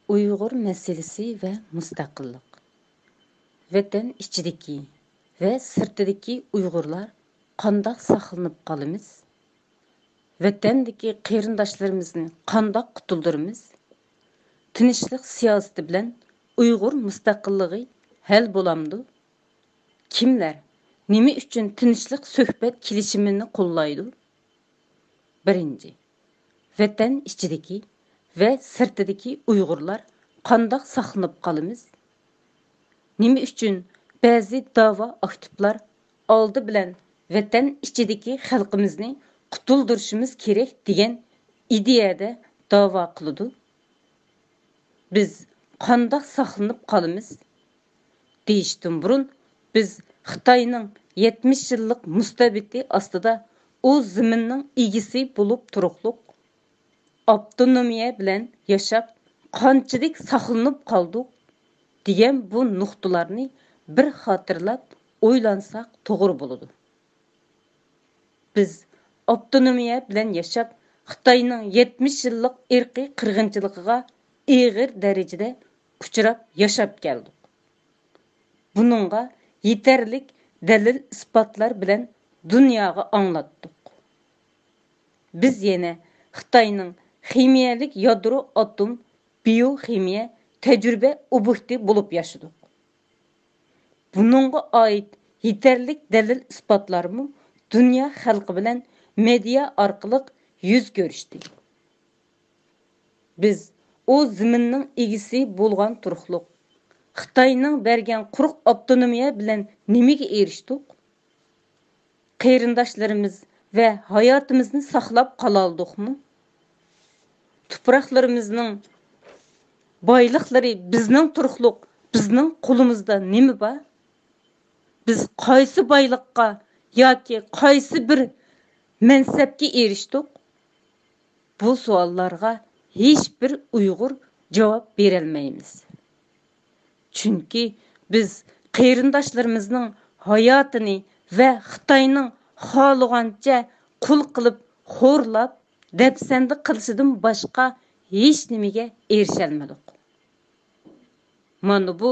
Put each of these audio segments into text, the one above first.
Uyghur meselesi ve müstakillik. Vatan içideki ve sırtideki Uygurlar qandaq saqlanıp qalımız? Vatandaki qeyrindaşlarımızı qandaq qutuldurimiz? Tinchlik siyosati bilan Uyghur mustaqilligi hal bo'lamdi? Kimlar, nima uchun tinchlik suhbat kelishimini qo'llaydi? Birinchi, vatan ichidagi ve sırtidaki Uygurlar qandaq saqlanıp qalımız? Nima uchun ba'zi dava aktivlar oldi bilan vatan ichidagi xalqimizni qutuldirishimiz kerak degan ideyada dava qiladi? Biz qandaq saqlanıp qalımız? Deyishdan burun biz Xitoyning 70 yillik mustabidi ostida o zaminning egisi bo'lib turuqliq avtonomiya bilan yashab qanchalik saqlanib qoldik degan bu nuqtalarni bir xotirlab o'ylansak to'g'ri bo'ladi. Biz avtonomiya bilan yashab Xitoyning 70 yillik irqiy qirg'inchiligiga og'ir darajada uchrab yashab keldik. Buningga yetarlik dalil isbotlar bilan dunyoga anglatdik. Biz yana Xitoyning ximiyalik yadro atom bioximiya tecrübe obukti bulup yaşadık. Bununla ait yeterlik delil ispatlarımı dünya halkı bilen medya arkalık yüz görüştü. Biz o ziminin egisi bulgan turuqluq, Xitayning bergen quruq avtonomiya bilen nimege eriştik? Qeyrindaşlarımız ve hayatımızı saqlab qalaldık mı? Tupraqlarımızın baylıqları bizning turuqluq, bizning qo'limizda nima bor? Biz qaysi baylıqqa yoki qaysi bir mansabga erishdik? Bu savollarga hech bir Uyg'ur javob berolmaymiz. Chunki biz qeyrindaşlarımızning hayotini va Xitoyning xohlagancha qul qilib, xo'rlab, dafsanda qilishidan boshqa hech nimaga erisholmadik. Mana bu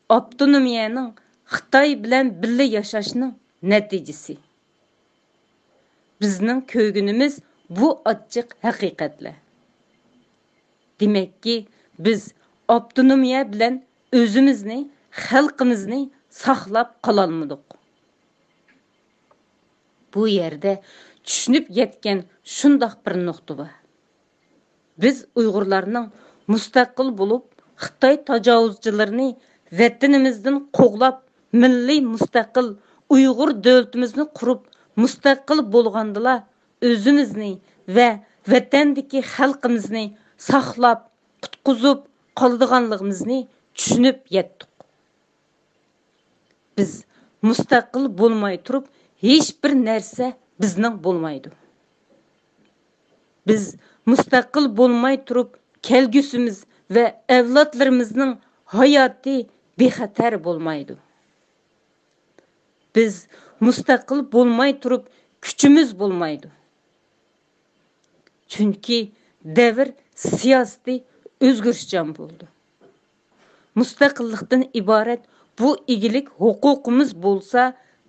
avtonomiyaning Xitoy bilan birga yashashning natijasi. Bizning ko'ygunimiz bu ochiq haqiqatlar. Demakki, biz avtonomiya bilan o'zimizni, xalqimizni saqlab qololmadik. Bu yerda tushunib yetgan shundoq bir nuqta bor. Biz Uyg'urlarning mustaqil bo'lib, Xitoy tajovuzchilarini vatanimizdan qo'g'lab, milliy mustaqil Uyg'ur davlatimizni qurib, mustaqil bo'lgandila o'zimizni va vatandagi xalqimizni saqlab, qutqizib qoldiganligimizni tushunib yetdik. Biz mustaqil bo'lmay turib, hech bir narsa bizning bo'lmaydi. Biz mustaqil bo'lmay turib, kelgusimiz ve evlatlarımızın hayatı bexatar bo'lmaydi. Biz mustaqil bo'lmay turib, kuchimiz bo'lmaydi. Chunki davr siyosati o'zgarishchan bo'ldi. Mustaqillikdan iborat bu egilik huquqimiz bo'lsa,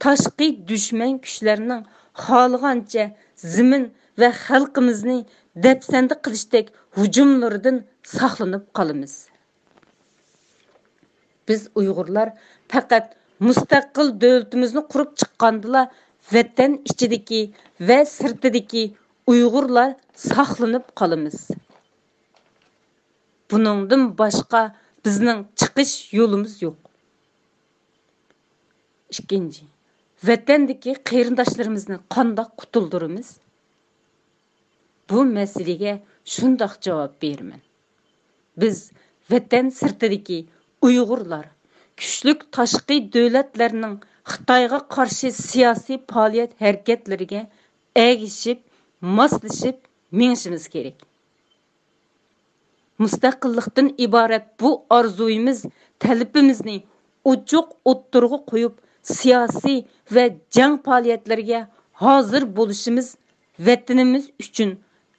tashqi dushman kuchlarning xohlagancha zimin ve xalqimizni dafsanda qilishdek hujumlardan saqlanib qolamiz. Biz Uyg'urlar faqat mustaqil davlatimizni qurib chiqqandila vatan ichidagi va sirtidagi Uyg'urlar saqlanib qolamiz. Buningdan boshqa bizning chiqish yo'limiz yo'q. Ikkinchi, vatandagi qeyrindoshlarimizni qandoq qutuldiramiz? Bu meseleye şundoq javob beraman. Biz vatan sirtidagi Uyg'urlar kuchlik tashqi davlatlarning Xitoyga qarshi siyosiy faoliyat harakatlariga egishib, moslashib minishimiz kerak. Mustaqillikdan iborat bu orzuyimiz, talabimizni ochiq o'ttirg'i qo'yib, siyosiy va jang faoliyatlariga hozir bo'lishimiz vatanimiz uchun,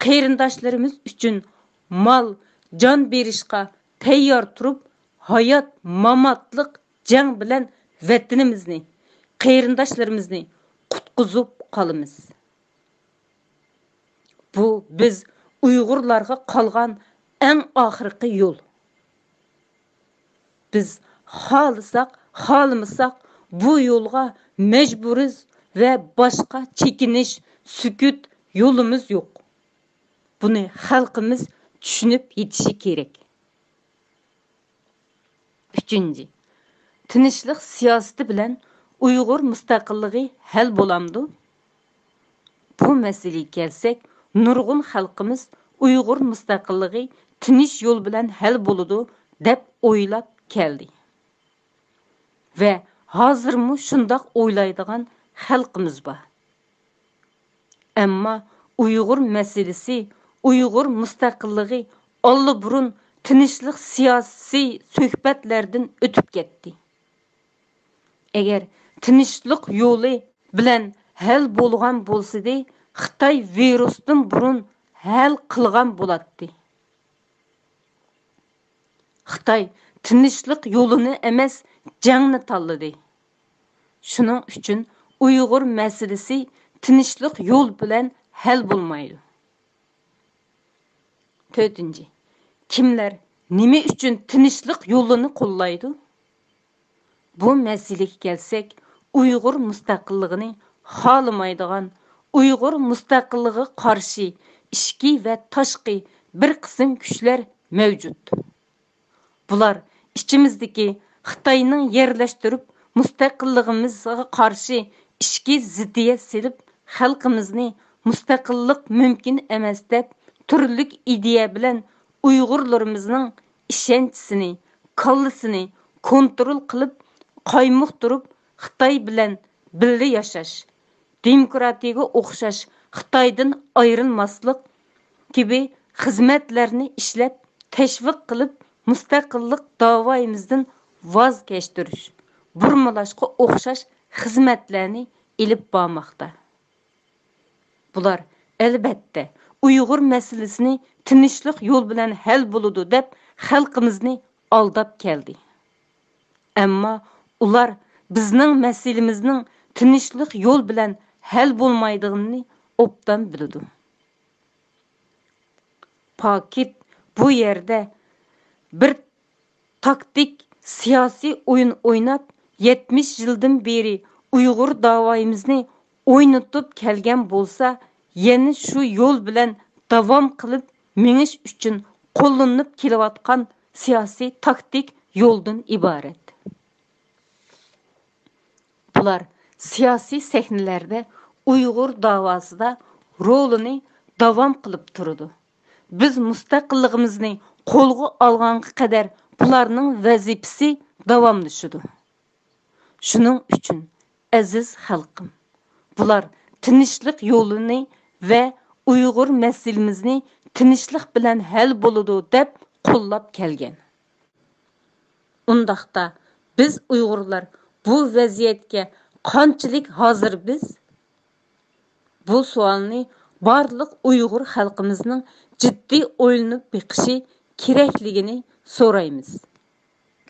qeyrindoshlarimiz uchun mal, jon berishga tayyor turib, hayot mamatliq jang bilan vatanimizni, qarindoshlarimizni qutqizib qolamiz. Bu biz Uyg'urlarga qolgan eng oxirgi yo'l. Biz xohlamasak bu yo'lga mecburiz ve başka çekiniş, sükut yolumuz yok. Bunu halkımız düşünüp yetişi gerek. Üçüncü, tinchlik siyosati bilan Uyg'ur mustaqilligi hal bo'lamdi. Bu masalaga kelsak, nurg'un xalqimiz Uyg'ur mustaqilligi tinch yo'l bilan hal bo'ladi deb o'ylab keldi. Ve hozirmi shundoq o'ylaydigan xalqimiz bor. Ammo Uyg'ur masalasi, Uyg'ur mustaqilligi allburun tinchlik siyosiy suhbatlardan o'tib ketdi. Agar tinchlik yo'li bilan hal bo'lgan bo'lsa-da, Xitoy virusdan burun hal qilgan bo'ladi. Xitoy tinchlik yo'lini emas, jangni tanladi. Shuning uchun Uyg'ur masalasi tinchlik yo'l bilan hal bo'lmaydi. 4. Kimlar nima uchun tinchlik yo'lini qo'llaydi? Bu masalaga kelsak, Uyg'ur mustaqilligini xohlamaydigan, Uyg'ur mustaqilligiga qarshi ichki va tashqi bir qism kuchlar mavjud. Bular ichimizdagi Xitoyning yerlashtirib mustaqilligimizga qarshi ichki ziddiyat silib, xalqimizni mustaqillik mumkin emas deb turli ideya bilan Uyg'urlarimizning ishonchisini, kallasini kontrol qilib, qaymoqtirib Xitoy bilan birga yashash, demokratiyaga o'xshash Xitoydan ayrilmaslik gibi xizmatlarni ishlab tashviq qilib mustaqillik davoyimizdan voz kechtirish, burmalashga o'xshash xizmatlarni ilib bormoqda. Bular albatta Uyg'ur masalasini tinchlik yo'l bilan hal bo'ladi deb xalqimizni aldab keldi. Ammo ular bizning masalamizning tinchlik yo'l bilan hal bo'lmaydigini obdan biladi. Pakit bu yerda bir taktik siyosiy o'yin o'ynab 70 yildan beri Uyg'ur davoyimizni o'ynatib kelgan bo'lsa, yana shu yo'l bilan davom qilib menish uchun qo'llanib kelayotgan siyosiy taktik yo'ldan iborat. Bular siyosiy sahnalarda Uyg'ur davosida rolini davom qilib turadi. Biz mustaqilligimizni qo'lga olganga qadar bularning vazifasi davomlashadi. Shuning uchun aziz xalqim, bular tinchlik yo'lini va Uyg'ur masalamizni tinchlik bilan hal bo'ladi deb qo'llab kelgan. Undaqda biz Uyg'urlar bu vaziyatga qanchalik hozir biz? Bu savolni barliq Uyg'ur xalqimizning jiddiy o'ylanib beqishi kerakligini so'raymiz.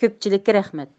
Ko'pchilikka rahmat.